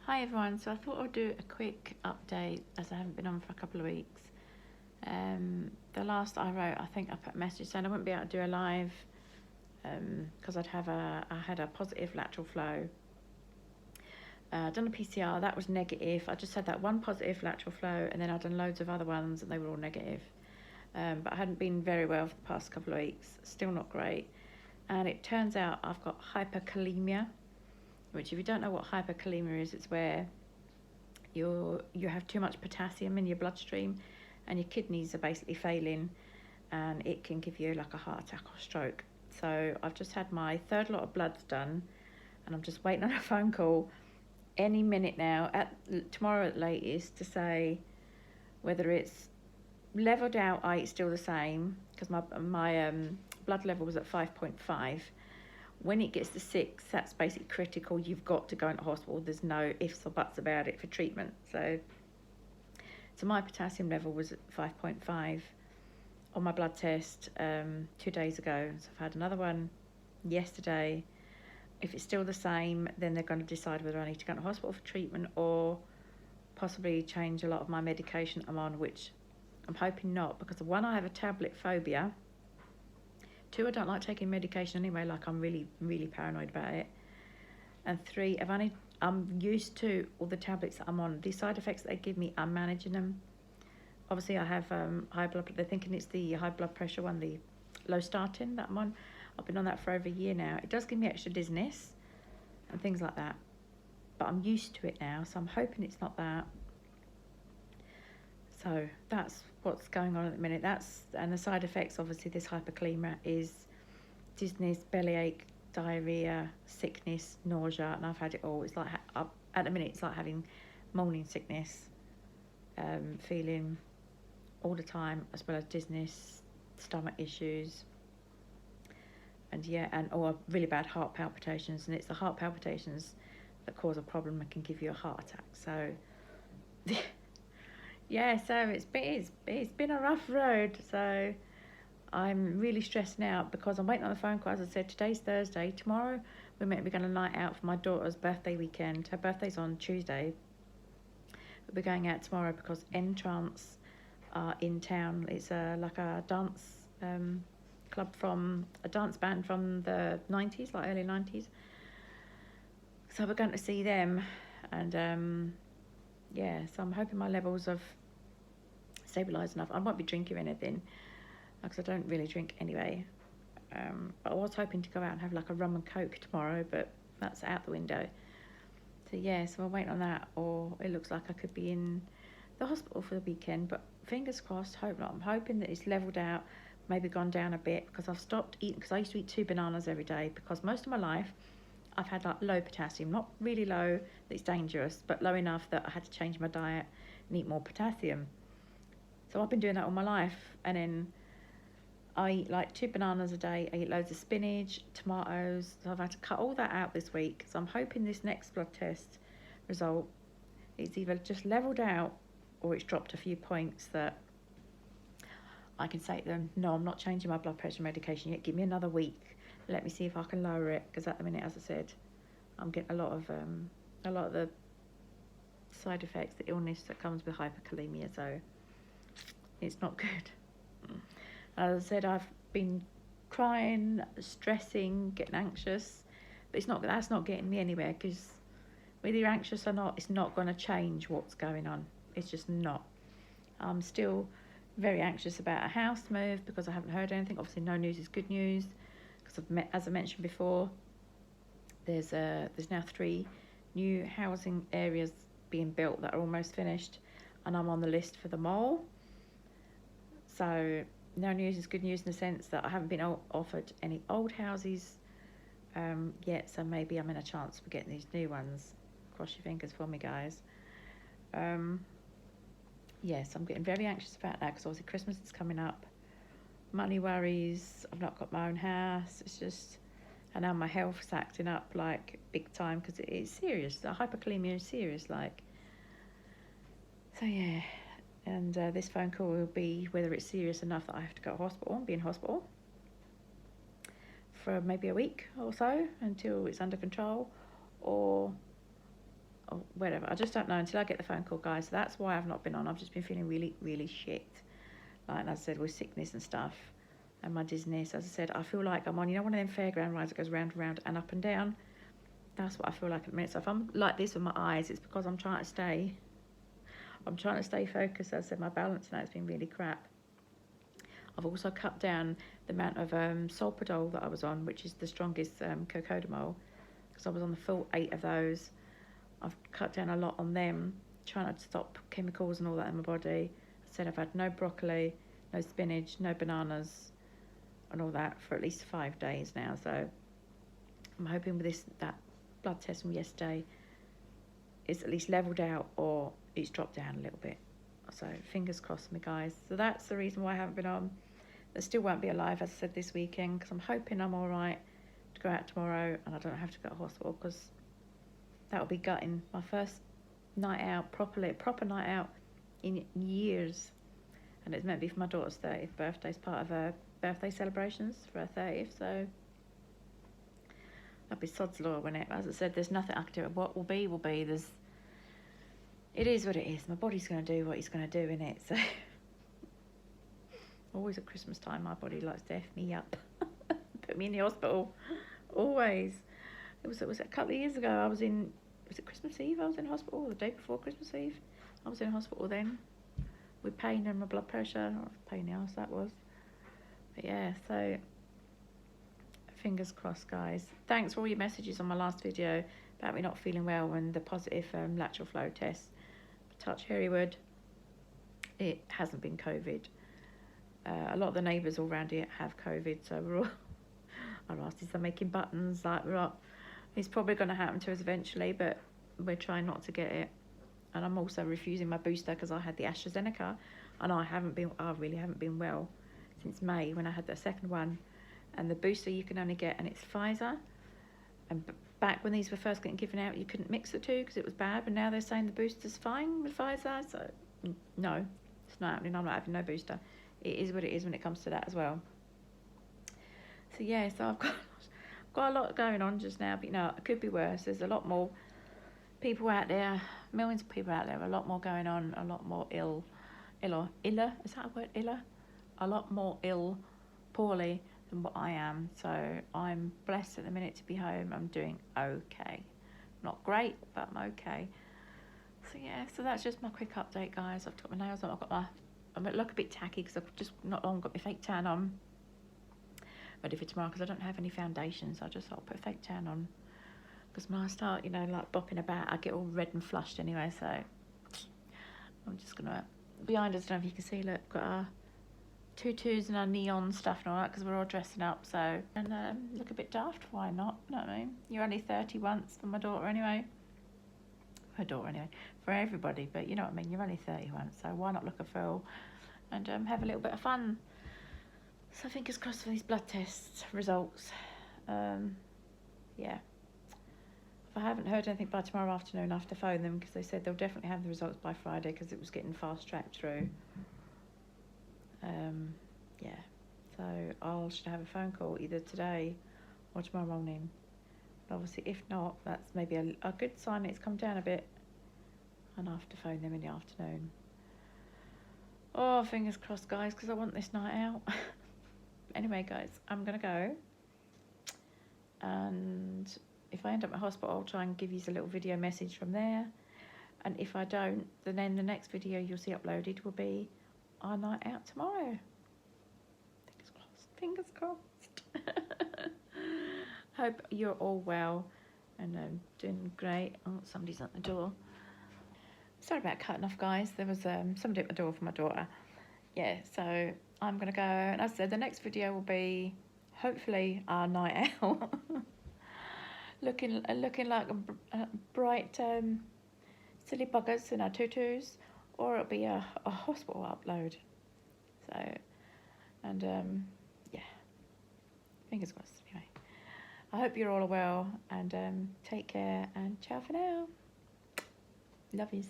Hi everyone, so I thought I'd do a quick update as I haven't been on for a couple of weeks. The last I wrote, I think I put a message saying I wouldn't be able to do a live because I had a positive lateral flow. Done a PCR, that was negative. I just had that one positive lateral flow and then I'd done loads of other ones and they were all negative. But I hadn't been very well for the past couple of weeks, still not great. And it turns out I've got hyperkalemia, which if you don't know what hyperkalemia is, it's where you have too much potassium in your bloodstream and your kidneys are basically failing and it can give you like a heart attack or stroke. So I've just had my third lot of bloods done and I'm just waiting on a phone call any minute now, tomorrow at the latest, to say whether it's leveled out, it's still the same, because my blood level was at 5.5. When it gets to 6, that's basically critical. You've got to go into hospital. There's no ifs or buts about it for treatment. So my potassium level was at 5.5 on my blood test 2 days ago. So I've had another one yesterday. If it's still the same, then they're going to decide whether I need to go to hospital for treatment or possibly change a lot of my medication I'm on, which I'm hoping not, because one, I have a tablet phobia. 2, I don't like taking medication anyway, like I'm really, really paranoid about it. And 3, I'm used to all the tablets that I'm on. The side effects that they give me, I'm managing them. Obviously, I have high blood. They're thinking it's the high blood pressure one, the low statin that I'm on. I've been on that for over a year now. It does give me extra dizziness and things like that, but I'm used to it now, so I'm hoping it's not that. So that's what's going on at the minute. And the side effects, obviously, this hyperkalemia is dizziness, bellyache, diarrhea, sickness, nausea, and I've had it all. It's like at the minute, it's like having morning sickness, feeling all the time, as well as dizziness, stomach issues, and or really bad heart palpitations. And it's the heart palpitations that cause a problem and can give you a heart attack. So yeah, so it's been a rough road. So I'm really stressing out because I'm waiting on the phone call. As I said, today's Thursday. Tomorrow we're meant to be going to night out for my daughter's birthday weekend. Her birthday's on Tuesday. We'll be going out tomorrow because N-Trance are in town. It's like a dance club from a dance band from the 90s, like early 90s. So we're going to see them, and so I'm hoping my levels have stabilised enough. I won't be drinking anything because I don't really drink anyway. But I was hoping to go out and have like a rum and coke tomorrow, but that's out the window. So I'm waiting on that, or it looks like I could be in the hospital for the weekend, but fingers crossed, hope not. I'm hoping that it's levelled out, maybe gone down a bit, because I've stopped eating, because I used to eat 2 bananas every day, because most of my life I've had like low potassium, not really low that it's dangerous, but low enough that I had to change my diet and eat more potassium. So I've been doing that all my life, and then I eat like 2 bananas a day. I eat loads of spinach, tomatoes. So I've had to cut all that out this week. So I'm hoping this next blood test result is either just levelled out or it's dropped a few points that I can say to them, no, I'm not changing my blood pressure medication yet. Give me another week. Let me see if I can lower it, because at the minute, as I said, I'm getting a lot of the side effects, the illness that comes with hyperkalemia. So it's not good. As I said, I've been crying, stressing, getting anxious, but that's not getting me anywhere, because whether you're anxious or not, it's not going to change what's going on. It's just not. I'm still very anxious about a house move because I haven't heard anything. Obviously, no news is good news, because as I mentioned before, there's now 3 new housing areas being built that are almost finished, and I'm on the list for them all. So no news is good news in the sense that I haven't been offered any old houses yet, so maybe I'm in a chance for getting these new ones. Cross your fingers for me, guys. Yes, I'm getting very anxious about that, because obviously Christmas is coming up. Money worries, I've not got my own house. It's just, and now my health's acting up like big time, because it's serious. The hyperkalemia is serious, like. So yeah. And this phone call will be whether it's serious enough that I have to go to hospital and be in hospital for maybe a week or so until it's under control, or whatever. I just don't know until I get the phone call, guys. So that's why I've not been on. I've just been feeling really, really shit. Like I said, with sickness and stuff and my dizziness. As I said, I feel like I'm on, you know, one of them fairground rides that goes round and round and up and down. That's what I feel like at the minute. So if I'm like this with my eyes, it's because I'm trying to stay focused. As I said, my balance now has been really crap. I've also cut down the amount of Solpadol that I was on, which is the strongest cocodamol, because I was on the full 8 of those. I've cut down a lot on them, trying to stop chemicals and all that in my body. I said I've had no broccoli, no spinach, no bananas, and all that for at least 5 days now. So I'm hoping with that blood test from yesterday, it's at least levelled out or it's dropped down a little bit. So fingers crossed for me, guys. So that's the reason why I haven't been on. I still won't be alive, as I said, this weekend, because I'm hoping I'm all right to go out tomorrow and I don't have to go to hospital, because that'll be gutting. My first night out, proper night out in years. And it's meant to be for my daughter's 30th birthday, as part of her birthday celebrations for her 30th. So that'll be sod's law, won't it? As I said, there's nothing I can do. What will be, will be. It is what it is. My body's going to do what it's going to do, innit? So always at Christmas time, my body likes to F me up. Put me in the hospital. Always. It was a couple of years ago. Was it Christmas Eve? I was in hospital. The day before Christmas Eve. I was in hospital then with pain and my blood pressure. Oh, pain in the arse that was. But yeah, so fingers crossed, guys. Thanks for all your messages on my last video about me not feeling well and the positive lateral flow test. Touch hairy wood. It hasn't been COVID. A lot of the neighbours all around here have COVID, so we're all... Our asses are making buttons, like it's probably going to happen to us eventually, but we're trying not to get it. And I'm also refusing my booster because I had the AstraZeneca, and I really haven't been well since May when I had the second one. And the booster you can only get, and it's Pfizer. And back when these were first getting given out, you couldn't mix the two because it was bad, but now they're saying the booster's fine with Pfizer. So no, it's not happening. I'm not having no booster. It is what it is when it comes to that as well. So yeah, so I've got a lot going on just now, but you know, it could be worse. There's a lot more people out there, millions of people out there, a lot more going on, a lot more iller, is that a word, iller? A lot more poorly than what I am. So I'm blessed at the minute to be home. I'm doing okay. Not great, but I'm okay. So yeah, so that's just my quick update, guys. I've got my nails on, I look a bit tacky because I've just not long got my fake tan on. Ready for tomorrow because I don't have any foundation, so I just thought I'll put a fake tan on. Because when I start, you know, like bopping about, I get all red and flushed anyway, so I'm just going to... Behind us, I don't know if you can see, look, got our tutus and our neon stuff and all that, because we're all dressing up, so... And look a bit daft, why not? You know what I mean? You're only 30 once for my daughter anyway. Her daughter anyway. For everybody, but you know what I mean? You're only 30 once, so why not look a fool and have a little bit of fun? So fingers crossed for these blood test results. Yeah. If I haven't heard anything by tomorrow afternoon, I have to phone them because they said they'll definitely have the results by Friday because it was getting fast-tracked through. Yeah. So I should have a phone call either today or tomorrow morning. But obviously, if not, that's maybe a good sign it's come down a bit. And I have to phone them in the afternoon. Oh, fingers crossed, guys, because I want this night out. Anyway, guys, I'm going to go. And if I end up at hospital, I'll try and give you a little video message from there. And if I don't, then the next video you'll see uploaded will be our night out tomorrow. Fingers crossed. Fingers crossed. Hope you're all well and doing great. Oh, somebody's at the door. Sorry about cutting off, guys. There was somebody at my door for my daughter. Yeah, so I'm going to go. And as I said, the next video will be hopefully our night out. looking like a bright silly buggers in our tutus. Or it'll be a hospital upload. So, and yeah. Fingers crossed, anyway. I hope you're all well. And take care. And ciao for now. Love yous.